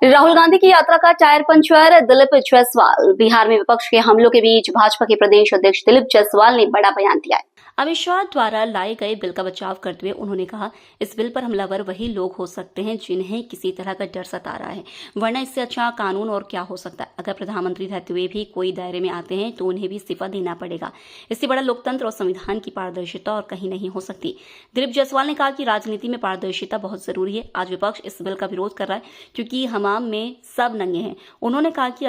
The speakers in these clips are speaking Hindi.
राहुल गांधी की यात्रा का टायर पंचर, दिलीप जायसवाल। बिहार में विपक्ष के हमलों के बीच भाजपा के प्रदेश अध्यक्ष दिलीप जायसवाल ने बड़ा बयान दिया है। अमित शाह द्वारा लाए गए बिल का बचाव करते हुए उन्होंने कहा, इस बिल पर हमलावर वही लोग हो सकते हैं जिन्हें किसी तरह का डर सता रहा है, वरना इससे अच्छा कानून और क्या हो सकता है। अगर प्रधानमंत्री रहते हुए भी कोई दायरे में आते हैं तो उन्हें भी इस्तीफा देना पड़ेगा। इससे बड़ा लोकतंत्र और संविधान की पारदर्शिता और कहीं नहीं हो सकती। दिलीप जायसवाल ने कहा कि राजनीति में पारदर्शिता बहुत जरूरी है। आज विपक्ष इस बिल का विरोध कर रहा है क्योंकि हमाम में सब नंगे हैं। उन्होंने कहा कि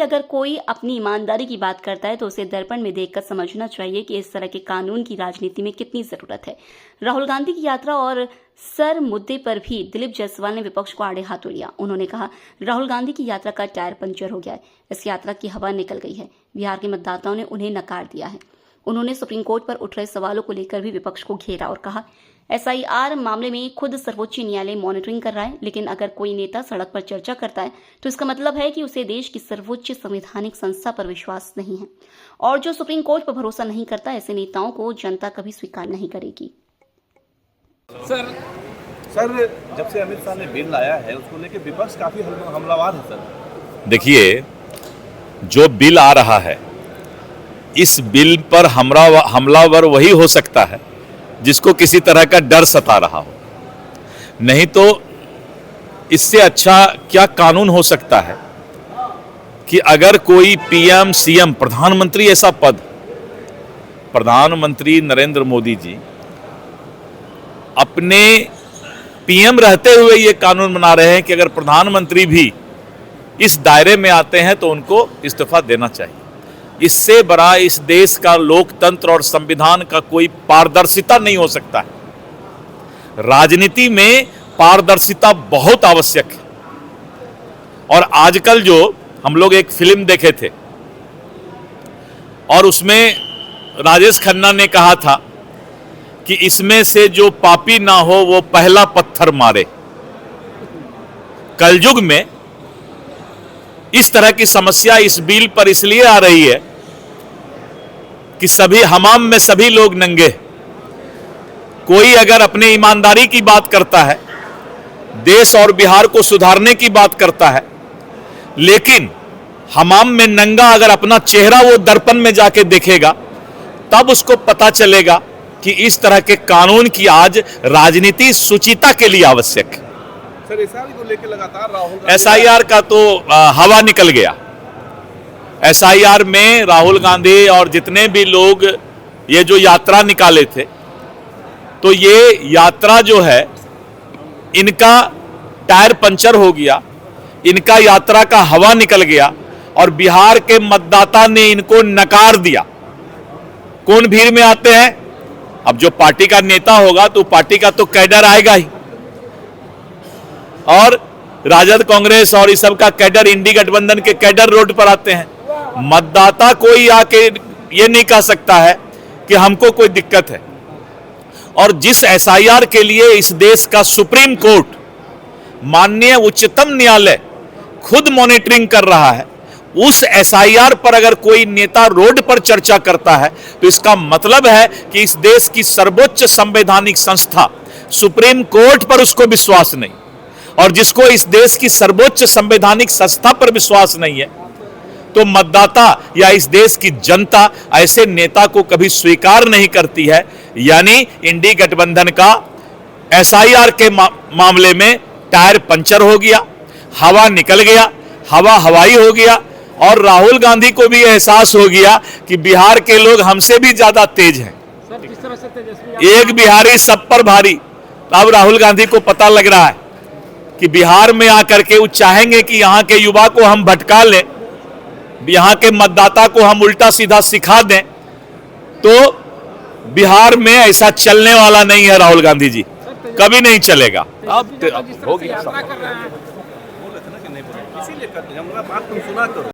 अगर कोई अपनी ईमानदारी की बात करता है तो उसे दर्पण में देखकर समझना चाहिए कि इस तरह के कानून की राजनीति में कितनी जरूरत है। राहुल गांधी की यात्रा और सर मुद्दे पर भी दिलीप जायसवाल ने विपक्ष को आड़े हाथों लिया। उन्होंने कहा, राहुल गांधी की यात्रा का टायर पंचर हो गया है। इस यात्रा की हवा निकल गई है। बिहार के मतदाताओं ने उन्हें नकार दिया है। उन्होंने सुप्रीम कोर्ट पर उठ रहे सवालों को लेकर भी विपक्ष को घेरा और कहा, SIR मामले में खुद सर्वोच्च न्यायालय मॉनिटरिंग कर रहा है, लेकिन अगर कोई नेता सड़क पर चर्चा करता है तो इसका मतलब है कि उसे देश की सर्वोच्च संवैधानिक संस्था पर विश्वास नहीं है, और जो सुप्रीम कोर्ट पर भरोसा नहीं करता, ऐसे नेताओं को जनता कभी स्वीकार नहीं करेगी। सर जब से अमित शाह ने बिल लाया है उसको लेकर विपक्ष काफी हमलावर है। सर देखिए, जो बिल आ रहा है, इस बिल पर हमलावर वही हो सकता है जिसको किसी तरह का डर सता रहा हो, नहीं तो इससे अच्छा क्या कानून हो सकता है कि अगर कोई PM CM प्रधानमंत्री ऐसा पद, प्रधानमंत्री नरेंद्र मोदी जी अपने PM रहते हुए ये कानून बना रहे हैं कि अगर प्रधानमंत्री भी इस दायरे में आते हैं तो उनको इस्तीफा देना चाहिए। इससे बड़ा इस देश का लोकतंत्र और संविधान का कोई पारदर्शिता नहीं हो सकता है। राजनीति में पारदर्शिता बहुत आवश्यक है। और आजकल जो हम लोग एक फिल्म देखे थे और उसमें राजेश खन्ना ने कहा था कि इसमें से जो पापी ना हो वो पहला पत्थर मारे। कलयुग में इस तरह की समस्या इस बिल पर इसलिए आ रही है कि सभी हमाम में सभी लोग नंगे। कोई अगर अपनी ईमानदारी की बात करता है, देश और बिहार को सुधारने की बात करता है, लेकिन हमाम में नंगा अगर अपना चेहरा वो दर्पण में जाके देखेगा, तब उसको पता चलेगा कि इस तरह के कानून की आज राजनीति सुचिता के लिए आवश्यक है। सर SIR को लेकर लगातार राहुल SIR का तो हवा निकल गया। SIR में राहुल गांधी और जितने भी लोग ये जो यात्रा निकाले थे, तो ये यात्रा जो है इनका टायर पंचर हो गया, इनका यात्रा का हवा निकल गया और बिहार के मतदाता ने इनको नकार दिया। कौन भीड़ में आते हैं? अब जो पार्टी का नेता होगा तो पार्टी का तो कैडर आएगा ही, और राजद कांग्रेस और इस सब का कैडर, इंडी गठबंधन के कैडर रोड पर आते हैं। मतदाता कोई आके ये नहीं कह सकता है कि हमको कोई दिक्कत है। और जिस SIR के लिए इस देश का सुप्रीम कोर्ट, माननीय उच्चतम न्यायालय खुद मॉनिटरिंग कर रहा है, उस SIR पर अगर कोई नेता रोड पर चर्चा करता है तो इसका मतलब है कि इस देश की सर्वोच्च संवैधानिक संस्था सुप्रीम कोर्ट पर उसको विश्वास नहीं। और जिसको इस देश की सर्वोच्च संवैधानिक संस्था पर विश्वास नहीं है, तो मतदाता या इस देश की जनता ऐसे नेता को कभी स्वीकार नहीं करती है। यानी इंडी गठबंधन का SIR के मामले में टायर पंचर हो गया, हवा निकल गया, हवा हवाई हो गया, और राहुल गांधी को भी एहसास हो गया कि बिहार के लोग हमसे भी ज्यादा तेज हैं। एक बिहारी सब पर भारी। अब राहुल गांधी को पता लग रहा है कि बिहार में आकर के वो चाहेंगे कि यहाँ के युवा को हम भटका लें, यहाँ के मतदाता को हम उल्टा सीधा सिखा दें, तो बिहार में ऐसा चलने वाला नहीं है। राहुल गांधी जी कभी नहीं चलेगा। अब हो गया। इसीलिए बात तुम सुना करो।